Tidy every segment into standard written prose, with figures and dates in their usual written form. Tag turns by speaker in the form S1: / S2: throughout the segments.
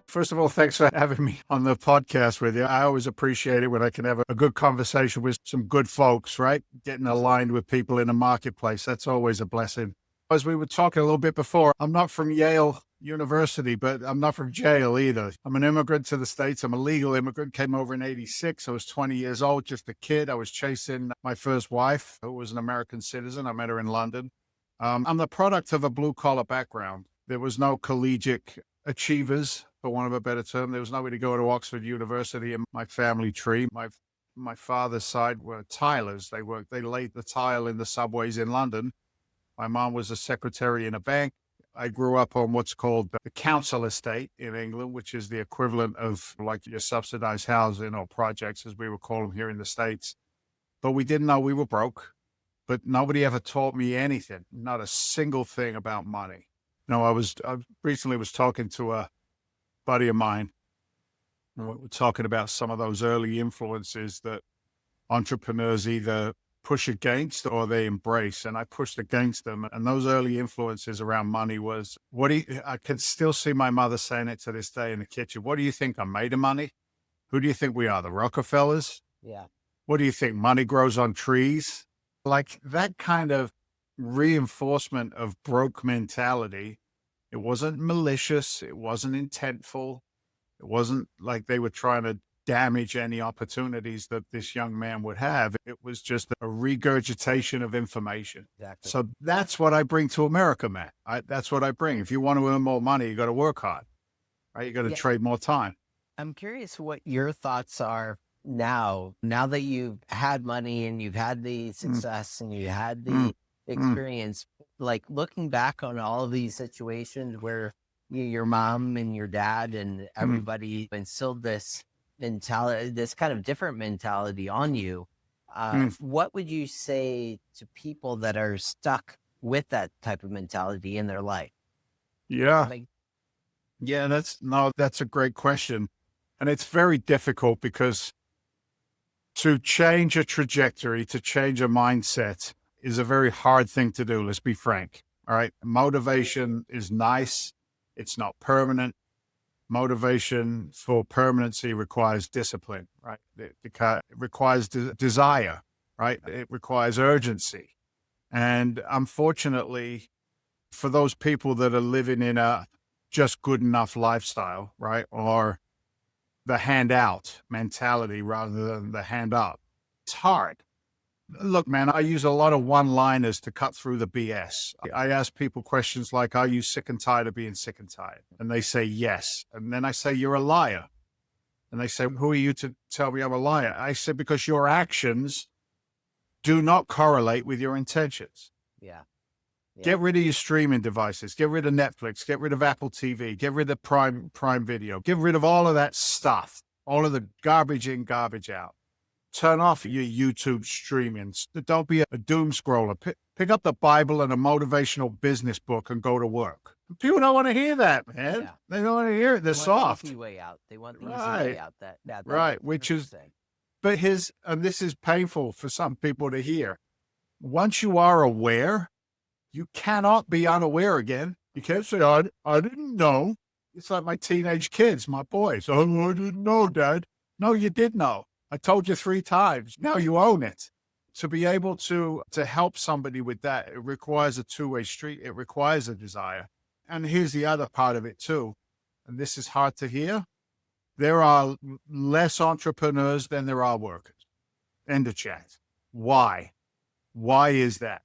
S1: First of all, thanks for having me on the podcast with you. I always appreciate it when I can have a good conversation with some good folks, right? Getting aligned with people in the marketplace. That's always a blessing. As we were talking a little bit before, I'm not from Yale University, but I'm not from jail either. I'm an immigrant to the States. I'm a legal immigrant, came over in 86. I was 20 years old, just a kid. I was chasing my first wife, who was an American citizen. I met her in London. I'm the product of a blue collar background. There was no collegiate achievers, for want of a better term. There was nobody to go to Oxford University in my family tree. My father's side were tilers. They laid the tile in the subways in London. My mom was a secretary in a bank. I grew up on what's called the council estate in England, which is the equivalent of like your subsidized housing or projects, as we would call them here in the States. But we didn't know we were broke. But nobody ever taught me anything, not a single thing about money. I recently was talking to a buddy of mine, and we were talking about some of those early influences that entrepreneurs either push against or they embrace. And I pushed against them. And those early influences around money was, I can still see my mother saying it to this day in the kitchen. What do you think? I'm made of money? Who do you think we are? The Rockefellers?
S2: Yeah.
S1: What do you think? Money grows on trees? Like that kind of reinforcement of broke mentality. It wasn't malicious. It wasn't intentful. It wasn't like they were trying to damage any opportunities that this young man would have. It was just a regurgitation of information.
S2: Exactly.
S1: So that's what I bring to America, man. That's what I bring. If you want to earn more money, you got to work hard, right? You got to trade more time.
S2: I'm curious what your thoughts are now that you've had money and you've had the success and you had the experience, like looking back on all of these situations where your mom and your dad and everybody instilled this mentality, this kind of different mentality on you. What would you say to people that are stuck with that type of mentality in their life?
S1: Yeah. That's a great question. And it's very difficult because to change a trajectory, to change a mindset is a very hard thing to do. Let's be frank. All right. Motivation is nice. It's not permanent. Motivation for permanency requires discipline, right? It requires desire, right? It requires urgency. And unfortunately, for those people that are living in a just good enough lifestyle, right? Or the handout mentality rather than the hand up, it's hard. Look, man, I use a lot of one-liners to cut through the BS. I ask people questions like, are you sick and tired of being sick and tired? And they say, yes. And then I say, you're a liar. And they say, who are you to tell me I'm a liar? I said, because your actions do not correlate with your intentions.
S2: Yeah.
S1: Get rid of your streaming devices. Get rid of Netflix. Get rid of Apple TV. Get rid of Prime Video. Get rid of all of that stuff, all of the garbage in, garbage out. Turn off your YouTube streaming. Don't be a doom scroller. Pick up the Bible and a motivational business book and go to work. People don't want to hear that, man. Yeah. They don't want to hear it. They're soft.
S2: The easy way out. They want the easy way out.
S1: Right. Which is, and this is painful for some people to hear. Once you are aware, you cannot be unaware again. You can't say, I didn't know. It's like my teenage kids, my boys. Oh, I didn't know, Dad. No, you did know. I told you 3 times. Now you own it. To be able to help somebody with that, it requires a two-way street. It requires a desire. And here's the other part of it too. And this is hard to hear. There are less entrepreneurs than there are workers. End of chat. Why? Why is that?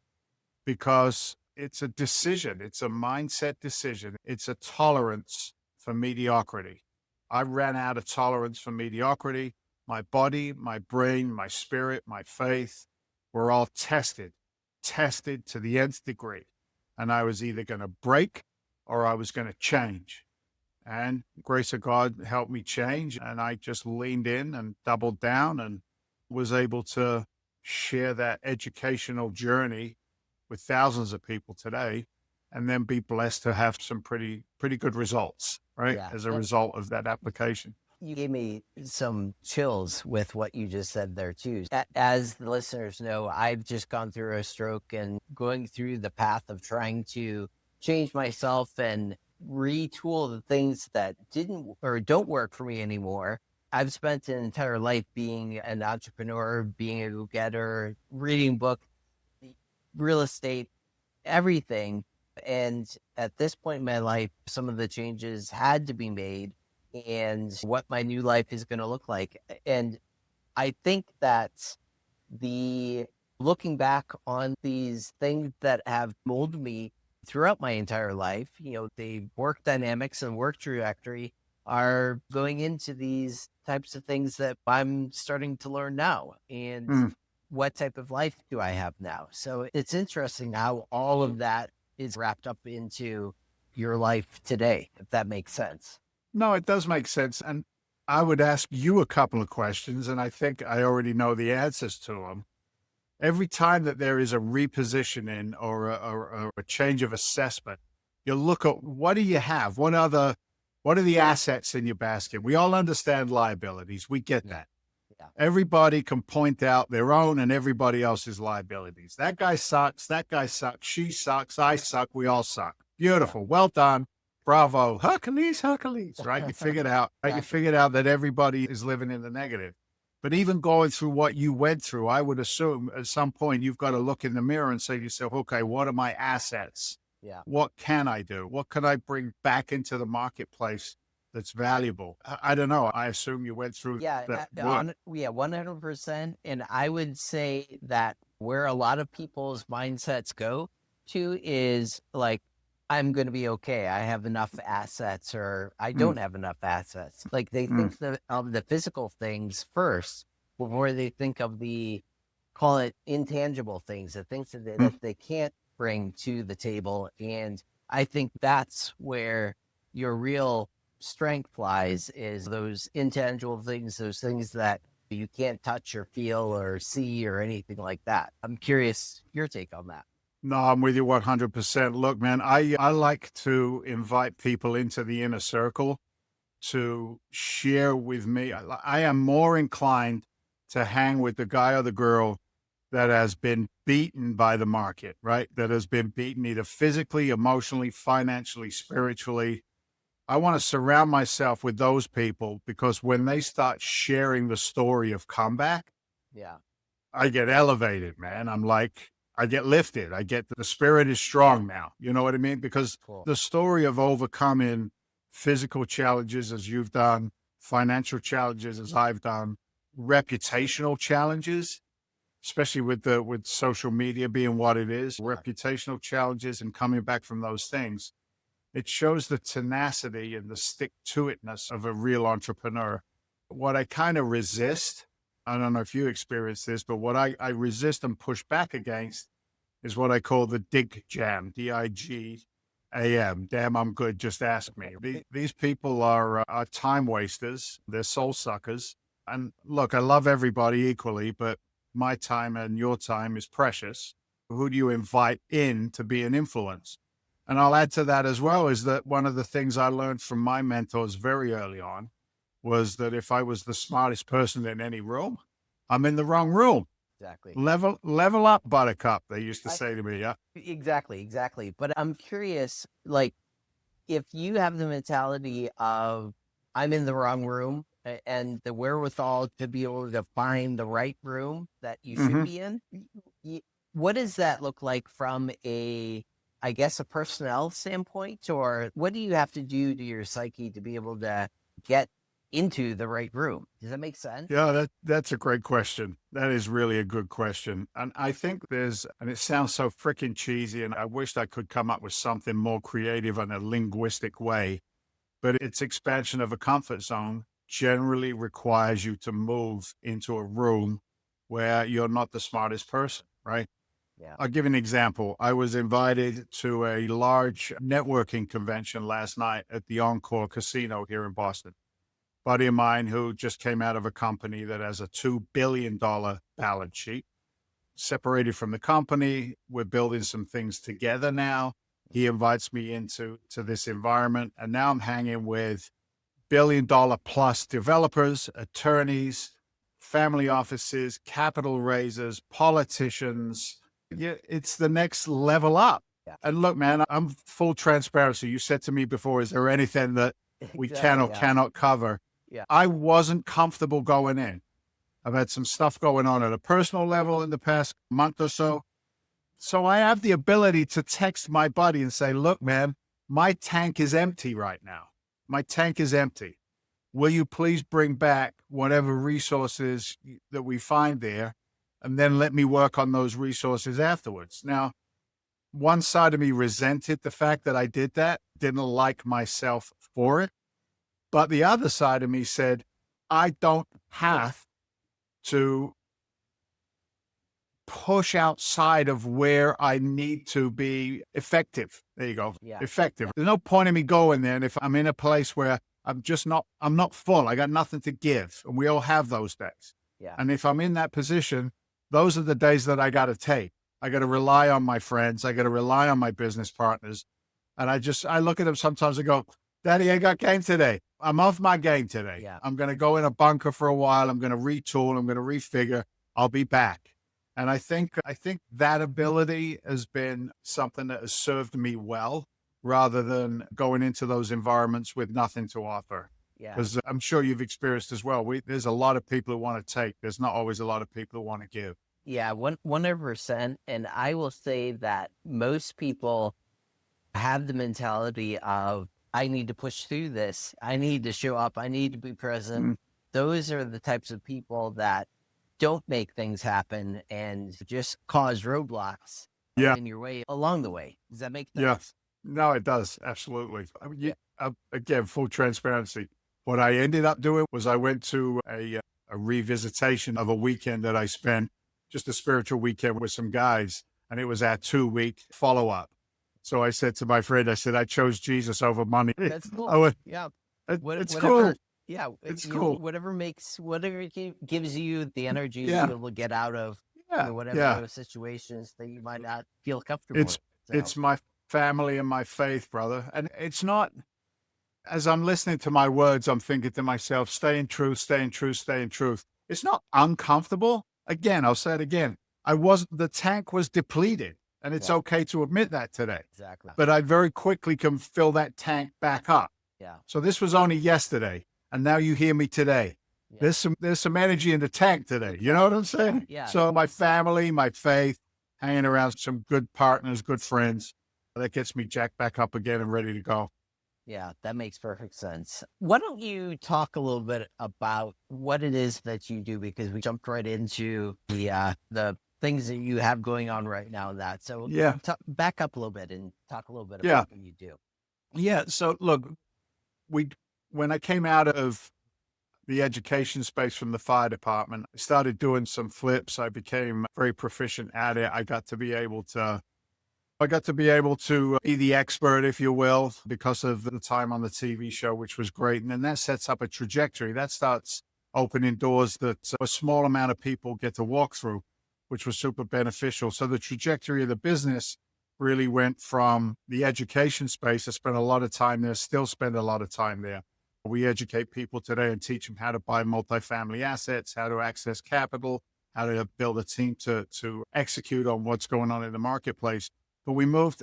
S1: Because it's a decision. It's a mindset decision. It's a tolerance for mediocrity. I ran out of tolerance for mediocrity. My body, my brain, my spirit, my faith were all tested to the nth degree. And I was either going to break or I was going to change. And grace of God helped me change. And I just leaned in and doubled down and was able to share that educational journey with thousands of people today, and then be blessed to have some pretty good results, right? Yeah. As a result of that application.
S2: You gave me some chills with what you just said there too. As the listeners know, I've just gone through a stroke and going through the path of trying to change myself and retool the things that didn't or don't work for me anymore. I've spent an entire life being an entrepreneur, being a go-getter, reading books, real estate, everything. And at this point in my life, some of the changes had to be made and what my new life is going to look like. And I think that the looking back on these things that have molded me throughout my entire life, the work dynamics and work trajectory are going into these types of things that I'm starting to learn now. And what type of life do I have now? So it's interesting how all of that is wrapped up into your life today, if that makes sense.
S1: No, it does make sense. And I would ask you a couple of questions, and I think I already know the answers to them. Every time that there is a repositioning or a change of assessment, you look at what do you have? What are the assets in your basket? We all understand liabilities. We get that.
S2: Yeah.
S1: Everybody can point out their own and everybody else's liabilities. That guy sucks. That guy sucks. She sucks. I suck. We all suck. Beautiful. Yeah. Well done. Bravo. Hercules, right? You figured out, right?
S2: Exactly.
S1: You figured out that everybody is living in the negative. But even going through what you went through, I would assume at some point you've got to look in the mirror and say to yourself, okay, what are my assets?
S2: Yeah.
S1: What can I do? What can I bring back into the marketplace that's valuable? I don't know. I assume you went through that work.
S2: 100%. And I would say that where a lot of people's mindsets go to is like, I'm going to be okay. I have enough assets, or I don't have enough assets. Like they think of the physical things first before they think of call it intangible things, the things that they can't bring to the table. And I think that's where your real strength lies, is those intangible things, those things that you can't touch or feel or see or anything like that. I'm curious your take on that.
S1: No, I'm with you 100%. Look, man, I like to invite people into the inner circle to share with me. I am more inclined to hang with the guy or the girl that has been beaten by the market, right? That has been beaten either physically, emotionally, financially, spiritually. I want to surround myself with those people because when they start sharing the story of comeback,
S2: yeah,
S1: I get elevated, man. I'm like, I get lifted. I get the spirit is strong now. You know what I mean? Because the story of overcoming physical challenges as you've done, financial challenges as I've done, reputational challenges, especially with social media being what it is, reputational challenges and coming back from those things. It shows the tenacity and the stick-to-itness of a real entrepreneur. What I kind of resist, I don't know if you experience this, but what I resist and push back against is what I call the dig jam, DIGAM. Damn, I'm good. Just ask me. These people are time wasters. They're soul suckers. And look, I love everybody equally, but my time and your time is precious. Who do you invite in to be an influence? And I'll add to that as well is that one of the things I learned from my mentors very early on was that if I was the smartest person in any room, I'm in the wrong room.
S2: Exactly.
S1: Level up, buttercup, they used to say to me. Yeah.
S2: Exactly. But I'm curious, like, if you have the mentality of I'm in the wrong room and the wherewithal to be able to find the right room that you should be in, what does that look like from a personnel standpoint, or what do you have to do to your psyche to be able to get into the right room? Does that make sense?
S1: Yeah, that's a great question. That is really a good question. And I think and it sounds so freaking cheesy, and I wish I could come up with something more creative in a linguistic way, but its expansion of a comfort zone generally requires you to move into a room where you're not the smartest person, right?
S2: Yeah.
S1: I'll give you an example. I was invited to a large networking convention last night at the Encore Casino here in Boston. Buddy of mine who just came out of a company that has a $2 billion balance sheet, separated from the company. We're building some things together now. He invites me into this environment, and now I'm hanging with billion-dollar plus developers, attorneys, family offices, capital raisers, politicians. Yeah, it's the next level up.
S2: Yeah.
S1: And look, man, I'm full transparency. You said to me before, is there anything that we can
S2: Exactly.
S1: or
S2: Yeah.
S1: cannot cover?
S2: Yeah.
S1: I wasn't comfortable going in. I've had some stuff going on at a personal level in the past month or so. So I have the ability to text my buddy and say, look, man, my tank is empty right now. My tank is empty. Will you please bring back whatever resources that we find there, and then let me work on those resources afterwards? Now, one side of me resented the fact that I did that, didn't like myself for it. But the other side of me said, I don't have to push outside of where I need to be effective. There you go.
S2: Yeah.
S1: Effective. There's no point in me going there. And if I'm in a place where I'm not full, I got nothing to give. And we all have those days.
S2: Yeah.
S1: And if I'm in that position, those are the days that I got to take. I got to rely on my friends. I got to rely on my business partners. And I look at them sometimes and go, Daddy, I got game today. I'm off my game today.
S2: Yeah.
S1: I'm going to go in a bunker for a while. I'm going to retool. I'm going to refigure. I'll be back. And I think that ability has been something that has served me well, rather than going into those environments with nothing to offer.
S2: Yeah.
S1: Because I'm sure you've experienced as well. There's a lot of people who want to take. There's not always a lot of people who want to give.
S2: Yeah, 100%. And I will say that most people have the mentality of, I need to push through this. I need to show up. I need to be present. Those are the types of people that don't make things happen and just cause roadblocks in your way along the way. Does that make sense?
S1: Yes. No, it does. Absolutely. I mean, again, full transparency. What I ended up doing was I went to a revisitation of a weekend that I spent, just a spiritual weekend with some guys, and it was our 2-week follow-up. So I said to my friend, I said, I chose Jesus over money.
S2: That's cool.
S1: Yeah.
S2: It's
S1: cool.
S2: Yeah.
S1: It's cool.
S2: Whatever gives you the energy to be able to get out of whatever those situations that you might not feel comfortable with.
S1: It's my family and my faith, brother. And it's not, as I'm listening to my words, I'm thinking to myself, stay in truth, stay in truth, stay in truth. It's not uncomfortable. Again, I'll say it again. The tank was depleted, and it's okay to admit that today.
S2: Exactly.
S1: But I very quickly can fill that tank back up.
S2: Yeah.
S1: So this was only yesterday, and now you hear me today. Yeah. There's some energy in the tank today. You know what I'm saying?
S2: Yeah.
S1: So my family, my faith, hanging around some good partners, good friends, that gets me jacked back up again and ready to go.
S2: Yeah, that makes perfect sense. Why don't you talk a little bit about what it is that you do? Because we jumped right into the things that you have going on right now. So back up a little bit and talk a little bit about what you do.
S1: Yeah. So look, when I came out of the education space from the fire department, I started doing some flips. I became very proficient at it. I got to be able to be the expert, if you will, because of the time on the TV show, which was great. And then that sets up a trajectory. That starts opening doors that a small amount of people get to walk through, which was super beneficial. So the trajectory of the business really went from the education space. I spent a lot of time there, still spend a lot of time there. We educate people today and teach them how to buy multifamily assets, how to access capital, how to build a team to execute on what's going on in the marketplace. But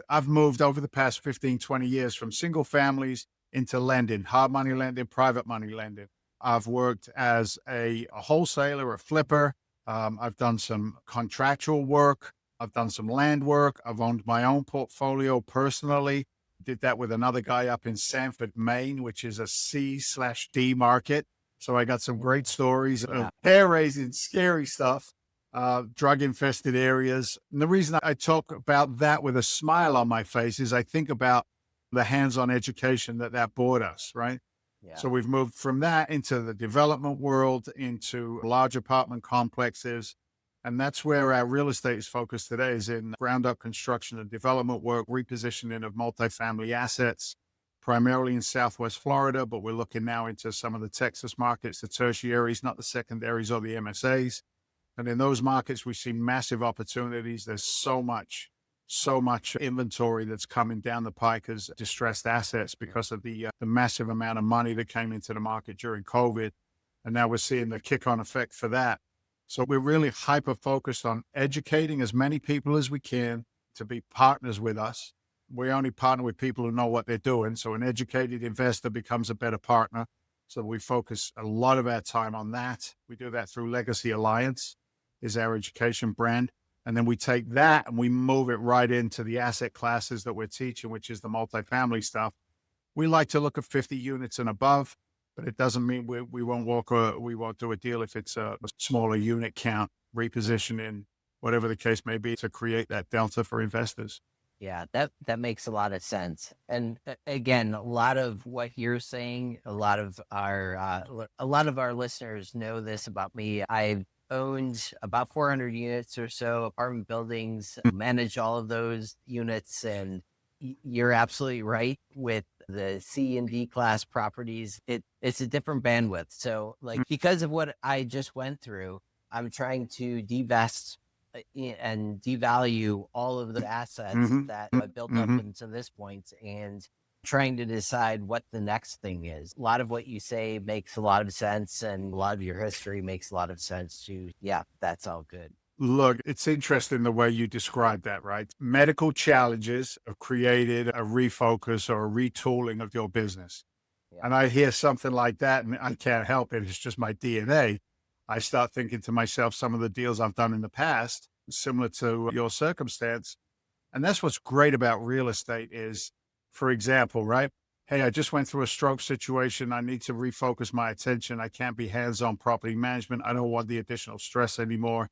S1: I've moved over the past 15, 20 years from single families into lending, hard money lending, private money lending. I've worked as a wholesaler, a flipper. I've done some contractual work. I've done some land work. I've owned my own portfolio personally. Did that with another guy up in Sanford, Maine, which is a C/D market. So I got some great stories of hair-raising, scary stuff. Drug-infested areas. And the reason I talk about that with a smile on my face is I think about the hands-on education that brought us, right? Yeah. So we've moved from that into the development world, into large apartment complexes. And that's where our real estate is focused today, is in ground-up construction and development work, repositioning of multifamily assets, primarily in Southwest Florida, but we're looking now into some of the Texas markets, the tertiaries, not the secondaries or the MSAs. And in those markets, we see massive opportunities. There's so much inventory that's coming down the pike as distressed assets because of the massive amount of money that came into the market during COVID. And now we're seeing the kick-on effect for that. So we're really hyper-focused on educating as many people as we can to be partners with us. We only partner with people who know what they're doing. So an educated investor becomes a better partner. So we focus a lot of our time on that. We do that through Legacy Alliance, is our education brand. And then we take that and we move it right into the asset classes that we're teaching, which is the multifamily stuff. We like to look at 50 units and above, but it doesn't mean we won't do a deal if it's a smaller unit count, repositioning, whatever the case may be, to create that delta for investors.
S2: Yeah, that makes a lot of sense. And again, a lot of what you're saying, a lot of our listeners know this about me. I've owned about 400 units or so, apartment buildings, manage all of those units. And you're absolutely right with the C and D class properties. It's a different bandwidth. So like, because of what I just went through, I'm trying to divest and devalue all of the assets that I built up until this point, and trying to decide what the next thing is. A lot of what you say makes a lot of sense, and a lot of your history makes a lot of sense too. Yeah, that's all good.
S1: Look, it's interesting the way you describe that, right? Medical challenges have created a refocus or a retooling of your business.
S2: Yeah.
S1: And I hear something like that and I can't help it. It's just my DNA. I start thinking to myself, some of the deals I've done in the past, similar to your circumstance. And that's what's great about real estate is, for example, right? Hey, I just went through a stroke situation. I need to refocus my attention. I can't be hands-on property management. I don't want the additional stress anymore.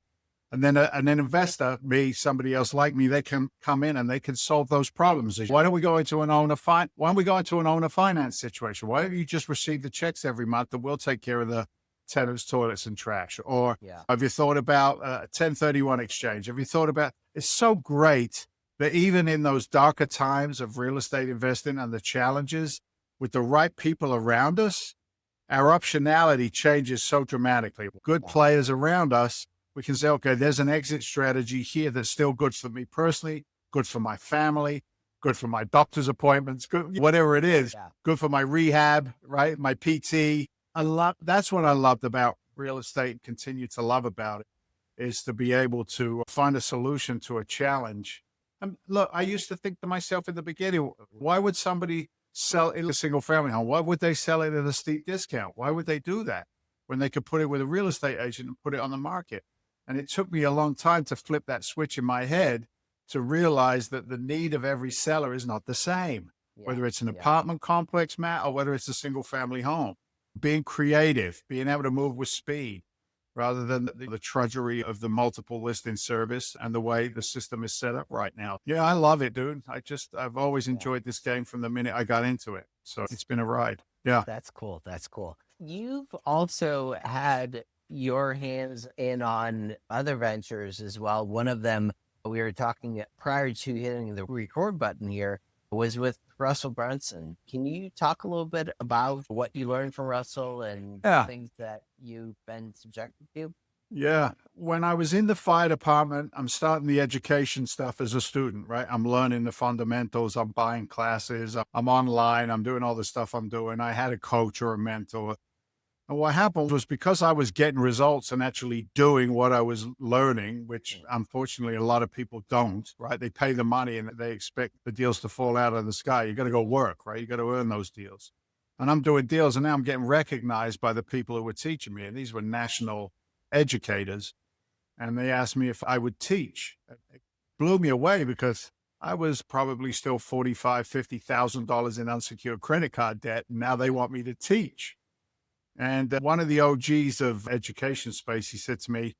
S1: And then an investor, me, somebody else like me, they can come in and they can solve those problems. Why don't we go into an owner finance situation? Why don't you just receive the checks every month and we'll take care of the tenants, toilets, and trash? Or have you thought about 1031 exchange? Have you thought about, it's so great that even in those darker times of real estate investing and the challenges, with the right people around us, our optionality changes so dramatically. Good players around us, we can say, okay, there's an exit strategy here that's still good for me personally, good for my family, good for my doctor's appointments, good, whatever it is, good for my rehab, right? My PT. That's what I loved about real estate and continue to love about it, is to be able to find a solution to a challenge. And look, I used to think to myself in the beginning, why would somebody sell in a single family home? Why would they sell it at a steep discount? Why would they do that when they could put it with a real estate agent and put it on the market? And it took me a long time to flip that switch in my head to realize that the need of every seller is not the same, whether it's an apartment complex, Matt, or whether it's a single family home. Being creative, being able to move with speed rather than the trudgery of the multiple listing service and the way the system is set up right now. Yeah, I love it, dude. I've always enjoyed this game from the minute I got into it. So it's been a ride. Yeah.
S2: That's cool. That's cool. You've also had your hands in on other ventures as well. One of them, we were talking prior to hitting the record button here, was with Russell Brunson. Can you talk a little bit about what you learned from Russell and things that you've been subjected to?
S1: Yeah. When I was in the fire department, I'm starting the education stuff as a student, right? I'm learning the fundamentals. I'm buying classes. I'm online. I'm doing all the stuff I'm doing. I had a coach or a mentor. And what happened was, because I was getting results and actually doing what I was learning, which unfortunately a lot of people don't, right? They pay the money and they expect the deals to fall out of the sky. You got to go work, right? You got to earn those deals. And I'm doing deals and now I'm getting recognized by the people who were teaching me. And these were national educators. And they asked me if I would teach. It blew me away because I was probably still $45,000, $50,000 in unsecured credit card debt. And now they want me to teach. And one of the OGs of education space, he said to me,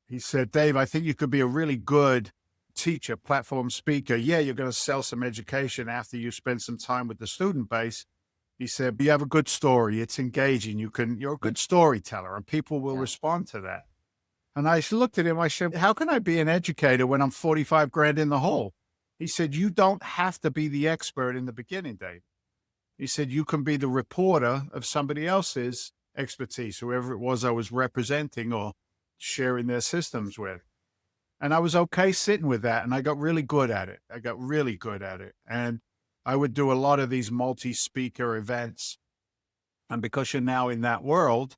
S1: he said, Dave, I think you could be a really good teacher, platform speaker. Yeah, you're going to sell some education after you spend some time with the student base. He said, but you have a good story. It's engaging. You're a good storyteller and people will respond to that. And I looked at him, I said, how can I be an educator when I'm 45 grand in the hole? He said, you don't have to be the expert in the beginning, Dave. He said, you can be the reporter of somebody else's expertise, whoever it was I was representing or sharing their systems with. And I was okay sitting with that. And I got really good at it. And I would do a lot of these multi-speaker events. And because you're now in that world,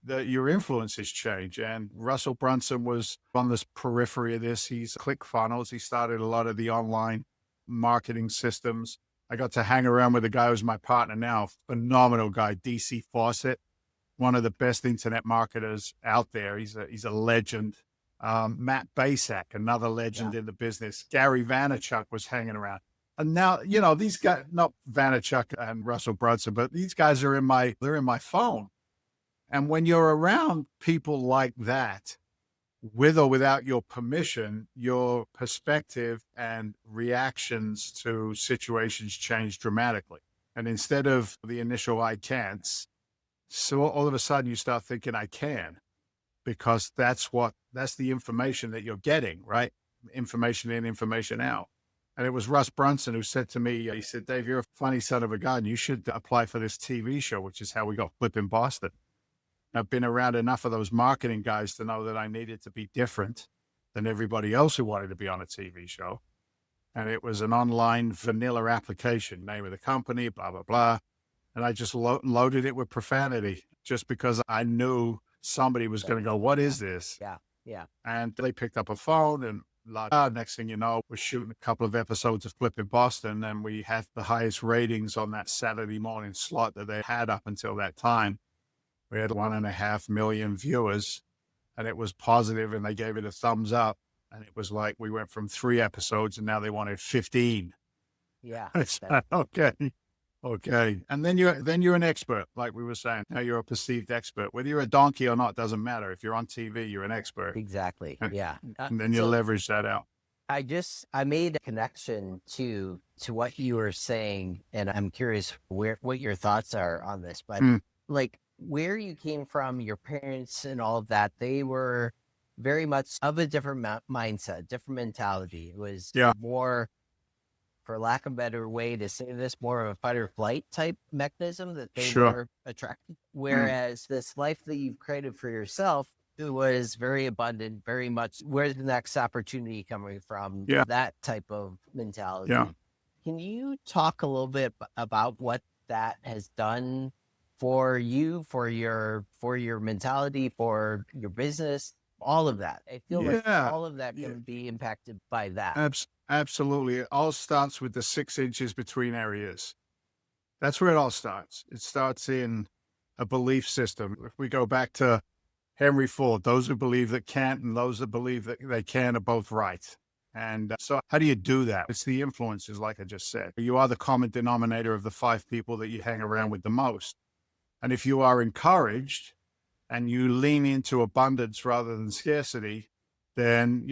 S1: that your influences change. And Russell Brunson was on this periphery of this. He's ClickFunnels. He started a lot of the online marketing systems. I got to hang around with the guy who's my partner now, phenomenal guy, DC Fawcett, one of the best internet marketers out there. He's a legend. Matt Basak, another legend in the business. Gary Vaynerchuk was hanging around. And now, these guys, not Vaynerchuk and Russell Brunson, but these guys are they're in my phone. And when you're around people like that, with or without your permission, your perspective and reactions to situations change dramatically. And instead of the initial I can'ts, so all of a sudden you start thinking I can, because that's the information that you're getting, right? Information in, information out. And it was Russ Brunson who said to me, he said, Dave, you're a funny son of a gun. You should apply for this TV show, which is how we got Flipping Boston. I've been around enough of those marketing guys to know that I needed to be different than everybody else who wanted to be on a TV show. And it was an online vanilla application, name of the company, blah, blah, blah. And I just loaded it with profanity just because I knew somebody was going to go, what is this?
S2: Yeah.
S1: And they picked up a phone and next thing you know, we're shooting a couple of episodes of Flipping Boston, and we had the highest ratings on that Saturday morning slot that they had up until that time. We had 1.5 million viewers, and it was positive, and they gave it a thumbs up. And it was like we went from 3 episodes, and now they wanted 15.
S2: Yeah.
S1: Okay. And then you're an expert, like we were saying. Now you're a perceived expert. Whether you're a donkey or not doesn't matter. If you're on TV, you're an expert.
S2: Exactly. Yeah.
S1: And then you leverage that out.
S2: I made a connection to what you were saying, and I'm curious what your thoughts are on this. But like where you came from, your parents and all of that, they were very much of a different mindset, different mentality. It was more, for lack of a better way to say this, more of a fight or flight type mechanism that they were attracted. Whereas this life that you've created for yourself, it was very abundant, very much where's the next opportunity coming from, that type of mentality. Can you talk a little bit about what that has done for you, for your mentality, for your business, all of that? I feel like all of that can be impacted by that.
S1: Absolutely. It all starts with the 6 inches between areas. That's where it all starts. It starts in a belief system. If we go back to Henry Ford, those who believe that can't and those that believe that they can are both right. And so how do you do that? It's the influences, like I just said. You are the common denominator of the 5 people that you hang around with the most. And if you are encouraged and you lean into abundance rather than scarcity, then,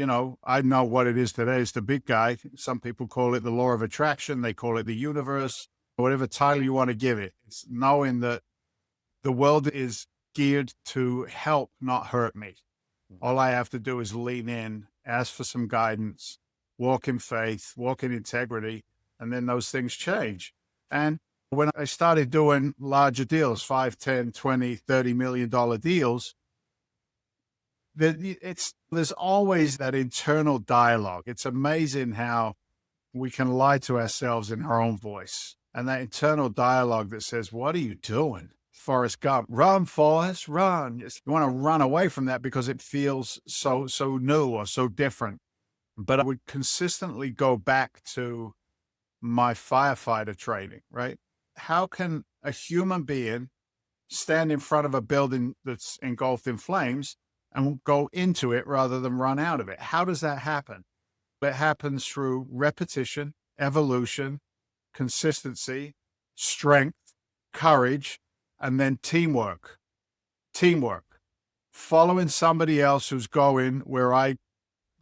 S1: I know what it is today. It's the big guy. Some people call it the law of attraction. They call it the universe, whatever title you want to give it. It's knowing that the world is geared to help, not hurt me. All I have to do is lean in, ask for some guidance, walk in faith, walk in integrity, and then those things change. And when I started doing larger deals, $5, $10, $20, $30 million deals, there's always that internal dialogue. It's amazing how we can lie to ourselves in our own voice. And that internal dialogue that says, what are you doing? Forrest Gump, run, Forrest, run. You want to run away from that because it feels so new or so different. But I would consistently go back to my firefighter training, right? How can a human being stand in front of a building that's engulfed in flames and go into it rather than run out of it? How does that happen? It happens through repetition, evolution, consistency, strength, courage, and then teamwork. Following somebody else who's going where I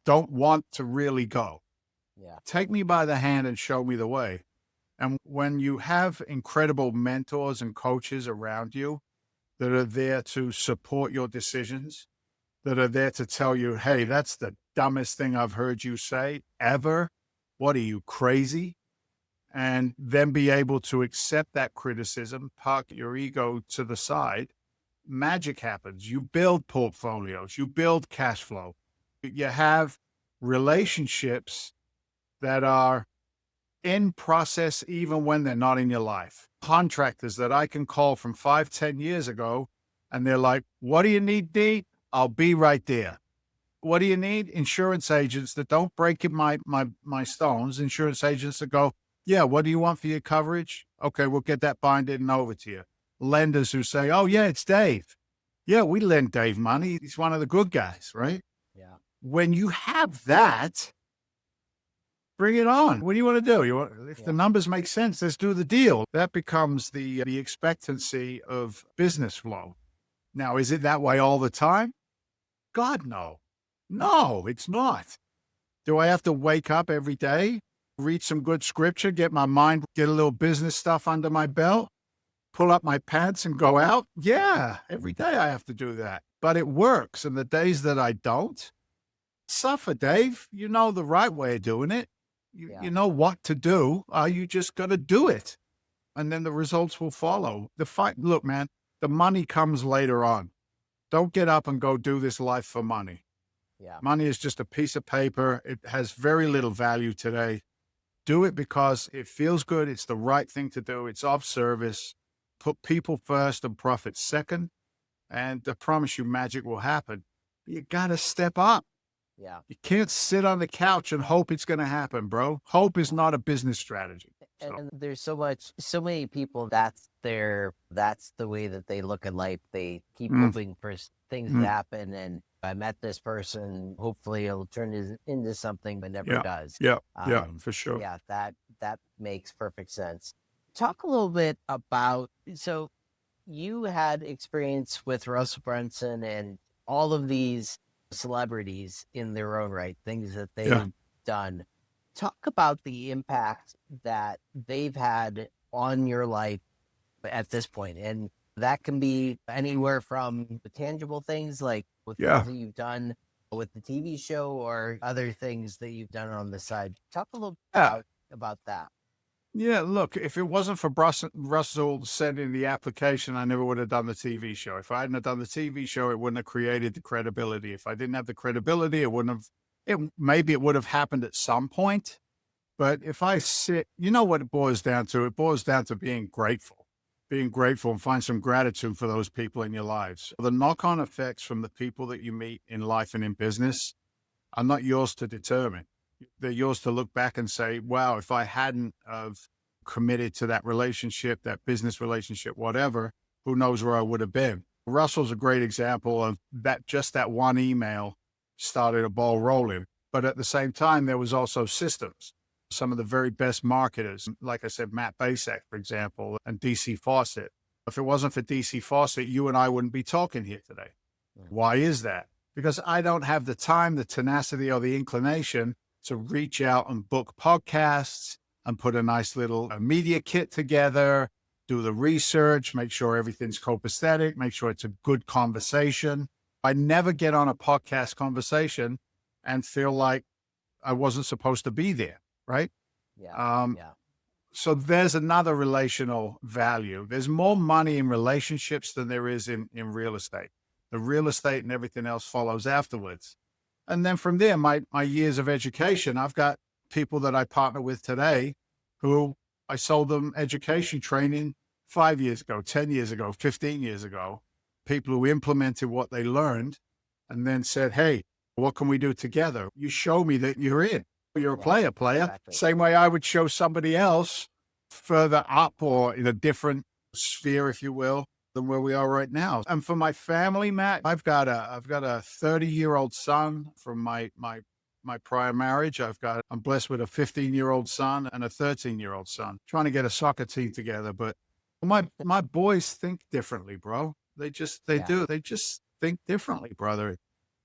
S1: don't want to really go. Take me by the hand and show me the way. And when you have incredible mentors and coaches around you that are there to support your decisions, that are there to tell you, hey, that's the dumbest thing I've heard you say ever. What are you, crazy? And then be able to accept that criticism, park your ego to the side. Magic happens. You build portfolios, you build cash flow. You have relationships that are in process even when they're not in your life. Contractors that I can call from 5, 10 years ago And they're like, what do you need, D? I'll be right there. What do you need? Insurance agents that don't break my stones. Insurance agents that go, yeah, what do you want for your coverage? Okay, we'll get that binded and over to you. Lenders who say, oh, yeah, it's Dave. Yeah, we lend Dave money. He's one of the good guys, right?
S2: Yeah.
S1: When you have that, bring it on. What do you want to do? If the numbers make sense, let's do the deal. That becomes the expectancy of business flow. Now, is it that way all the time? God, no. No, it's not. Do I have to wake up every day, read some good scripture, get my mind, get a little business stuff under my belt, pull up my pants and go out? Yeah, every day I have to do that. But it works. And the days that I don't, suffer, Dave. You know the right way of doing it. You know what to do. You just got to do it. And then the results will follow. Look, man, the money comes later on. Don't get up and go do this life for money.
S2: Yeah.
S1: Money is just a piece of paper. It has very little value today. Do it because it feels good. It's the right thing to do. It's of service. Put people first and profit second. And I promise you magic will happen. You got to step up.
S2: Yeah.
S1: You can't sit on the couch and hope it's going to happen, bro. Hope is not a business strategy.
S2: And there's so many people, that's the way that they look at life. They keep hoping for things to happen. And I met this person, hopefully it'll turn into something, but never does.
S1: Yeah, for sure.
S2: Yeah, that makes perfect sense. Talk a little bit about, so you had experience with Russell Brunson and all of these celebrities in their own right, things that they've done. Talk about the impact that they've had on your life at this point. And that can be anywhere from the tangible things like with things that you've done with the TV show or other things that you've done on the side. Talk a little bit about that.
S1: Yeah, look, if it wasn't for Russell sending the application, I never would have done the TV show. If I hadn't have done the TV show, it wouldn't have created the credibility. If I didn't have the credibility, maybe it would have happened at some point. But if I you know what it boils down to? It boils down to being grateful and find some gratitude for those people in your lives. The knock-on effects from the people that you meet in life and in business are not yours to determine. They're yours to look back and say, wow, if I hadn't have committed to that relationship, that business relationship, whatever, who knows where I would have been. Russell's a great example of that. Just that one email started a ball rolling. But at the same time, there was also systems. Some of the very best marketers, like I said, Matt Basek, for example, and DC Fawcett. If it wasn't for DC Fawcett, you and I wouldn't be talking here today. Why is that? Because I don't have the time, the tenacity, or the inclination to reach out and book podcasts and put a nice little media kit together, do the research, make sure everything's copacetic, make sure it's a good conversation. I never get on a podcast conversation and feel like I wasn't supposed to be there, right? So there's another relational value. There's more money in relationships than there is in real estate. The real estate and everything else follows afterwards. And then from there, my years of education, I've got people that I partner with today who I sold them education training 5 years ago, 10 years ago, 15 years ago, people who implemented what they learned and then said, hey, what can we do together? You show me that you're in. You're a player. Exactly. Same way I would show somebody else further up or in a different sphere, if you will, than where we are right now. And for my family, Matt, I've got a 30-year-old son from my prior marriage. I'm blessed with a 15-year-old son and a 13-year-old son. Trying to get a soccer team together, but my boys think differently, bro. They do. They just think differently, brother.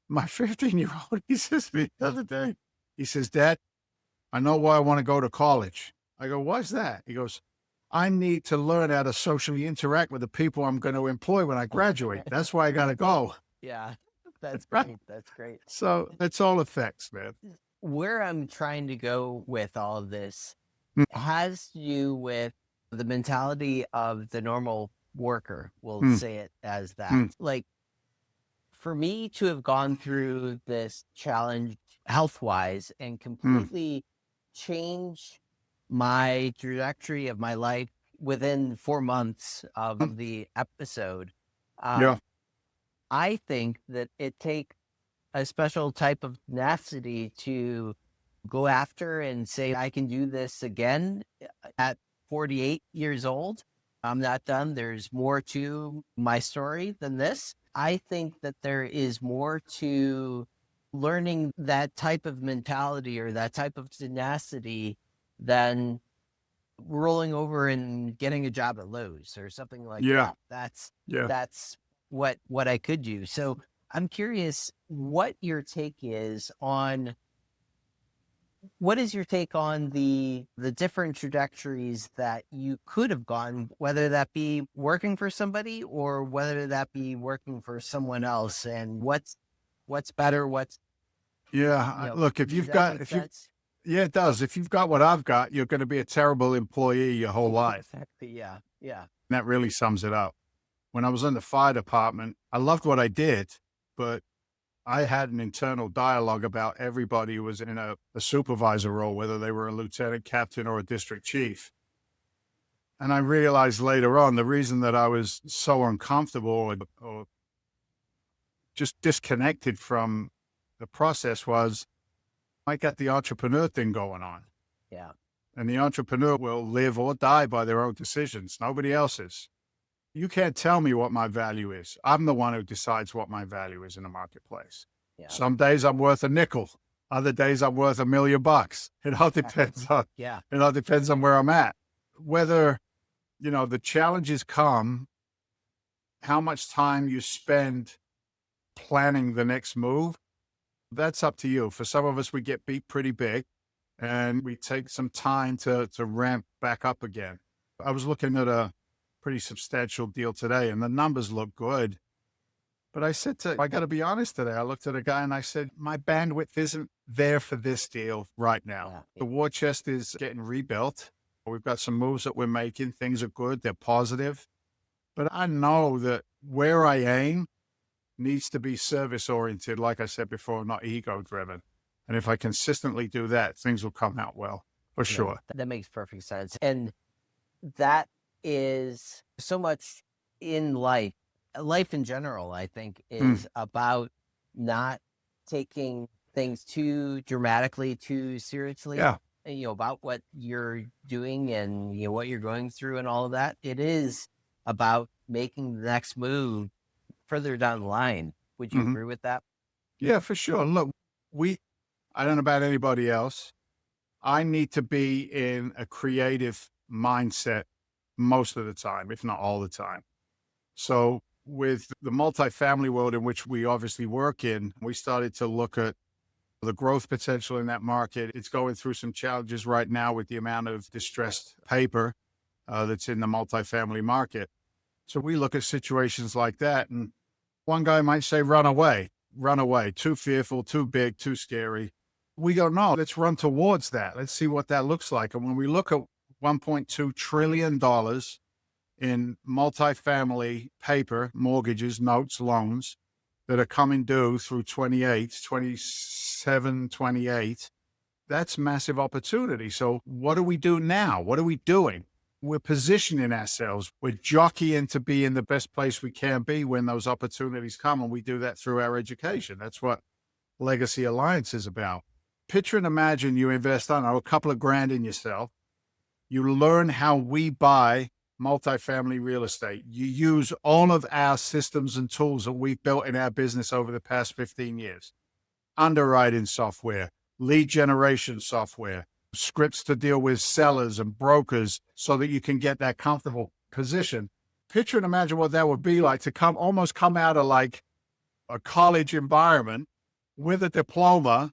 S1: My 15-year-old, he says to me the other day, he says, Dad, I know why I want to go to college. I go, why's that? He goes, I need to learn how to socially interact with the people I'm going to employ when I graduate. That's why I got to go.
S2: Yeah, that's great. That's great.
S1: So it's all effects, man.
S2: Where I'm trying to go with all of this has to do with the mentality of the normal worker. We'll say it as that. Like, for me to have gone through this challenge health-wise and completely change my trajectory of my life within 4 months of the episode, I think that it takes a special type of tenacity to go after and say, I can do this again at 48 years old. I'm not done. There's more to my story than this. I think that there is more to learning that type of mentality or that type of tenacity than rolling over and getting a job at Lowe's or something like
S1: Yeah.
S2: that.
S1: Yeah.
S2: That's what I could do. So I'm curious what your take is on the different trajectories that you could have gone, whether that be working for somebody or whether that be working for someone else, and what's better,
S1: Yeah. Look,
S2: does that make sense?
S1: yeah, it does. If you've got what I've got, you're going to be a terrible employee your whole life.
S2: Exactly. Yeah. Yeah.
S1: And that really sums it up. When I was in the fire department, I loved what I did, but I had an internal dialogue about everybody who was in a supervisor role, whether they were a lieutenant captain or a district chief. And I realized later on the reason that I was so uncomfortable or just disconnected from the process was I got the entrepreneur thing going on.
S2: Yeah.
S1: And the entrepreneur will live or die by their own decisions, nobody else's. You can't tell me what my value is. I'm the one who decides what my value is in the marketplace.
S2: Yeah.
S1: Some days I'm worth a nickel. Other days I'm worth $1 million. It all depends on,
S2: Yeah.
S1: it all depends on where I'm at. Whether, the challenges come, how much time you spend planning the next move, that's up to you. For some of us, we get beat pretty big and we take some time to ramp back up again. I was looking at a pretty substantial deal today and the numbers look good. But I got to be honest today. I looked at a guy and I said, my bandwidth isn't there for this deal right now.
S2: Yeah.
S1: The war chest is getting rebuilt. We've got some moves that we're making. Things are good. They're positive. But I know that where I aim needs to be service oriented, like I said before, not ego driven. And if I consistently do that, things will come out well, for sure.
S2: That makes perfect sense. And that is so much in life. Life in general, I think, is about not taking things too dramatically, too seriously.
S1: Yeah.
S2: About what you're doing and what you're going through and all of that. It is about making the next move further down the line. Would you agree with that?
S1: Yeah, for sure. Look, I don't know about anybody else. I need to be in a creative mindset most of the time, if not all the time. So with the multifamily world in which we obviously work in, we started to look at the growth potential in that market. It's going through some challenges right now with the amount of distressed paper that's in the multifamily market. So we look at situations like that, and one guy might say, run away, too fearful, too big, too scary. We go, no, let's run towards that. Let's see what that looks like. And when we look at $1.2 trillion in multifamily paper, mortgages, notes, loans that are coming due through 27, 28, that's massive opportunity. So what do we do now? What are we doing? We're positioning ourselves. We're jockeying to be in the best place we can be when those opportunities come. And we do that through our education. That's what Legacy Alliance is about. Picture and imagine you invest, I don't know, a couple of grand in yourself. You learn how we buy multifamily real estate. You use all of our systems and tools that we've built in our business over the past 15 years. Underwriting software, lead generation software, scripts to deal with sellers and brokers so that you can get that comfortable position. Picture and imagine what that would be like to come out of like a college environment with a diploma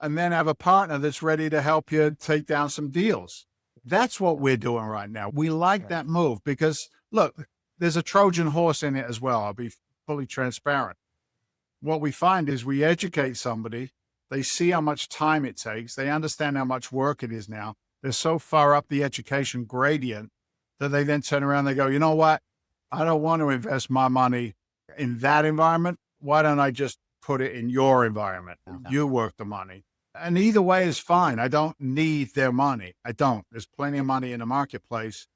S1: and then have a partner that's ready to help you take down some deals. That's what we're doing right now. We like that move because, look, there's a Trojan horse in it as well. I'll be fully transparent. What we find is we educate somebody. They see how much time it takes. They understand how much work it is now. They're so far up the education gradient that they then turn around and they go, you know what? I don't want to invest my money in that environment. Why don't I just put it in your environment? You work the money. And either way is fine. I don't need their money. I don't. There's plenty of money in the marketplace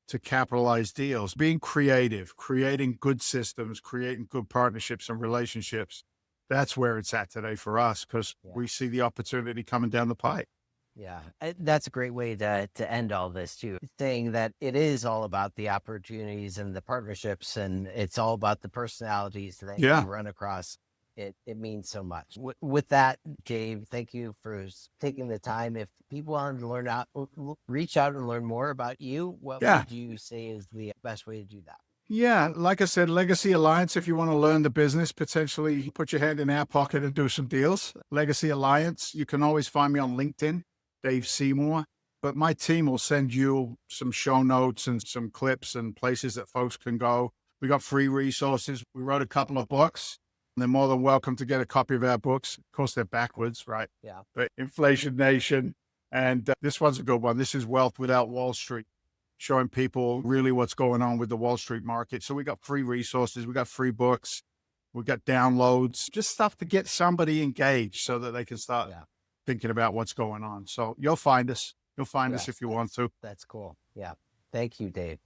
S1: to capitalize deals, being creative, creating good systems, creating good partnerships and relationships. That's where it's at today for us, because we see the opportunity coming down the pipe.
S2: Yeah, that's a great way to end all this too. Saying that it is all about the opportunities and the partnerships, and it's all about the personalities that you run across. It means so much. With that, Dave, thank you for taking the time. If people wanted to reach out and learn more about you, what would you say is the best way to do that?
S1: Yeah, like I said, Legacy Alliance, if you want to learn the business, potentially put your hand in our pocket and do some deals. Legacy Alliance, you can always find me on LinkedIn, Dave Seymour. But my team will send you some show notes and some clips and places that folks can go. We got free resources. We wrote a couple of books. They're more than welcome to get a copy of our books. Of course, they're backwards, right?
S2: Yeah.
S1: But Inflation Nation. And this one's a good one. This is Wealth Without Wall Street, showing people really what's going on with the Wall Street market. So we got free resources. We got free books. We got downloads, just stuff to get somebody engaged so that they can start thinking about what's going on. So you'll find us. You'll find us if you want to.
S2: That's cool. Yeah. Thank you, Dave.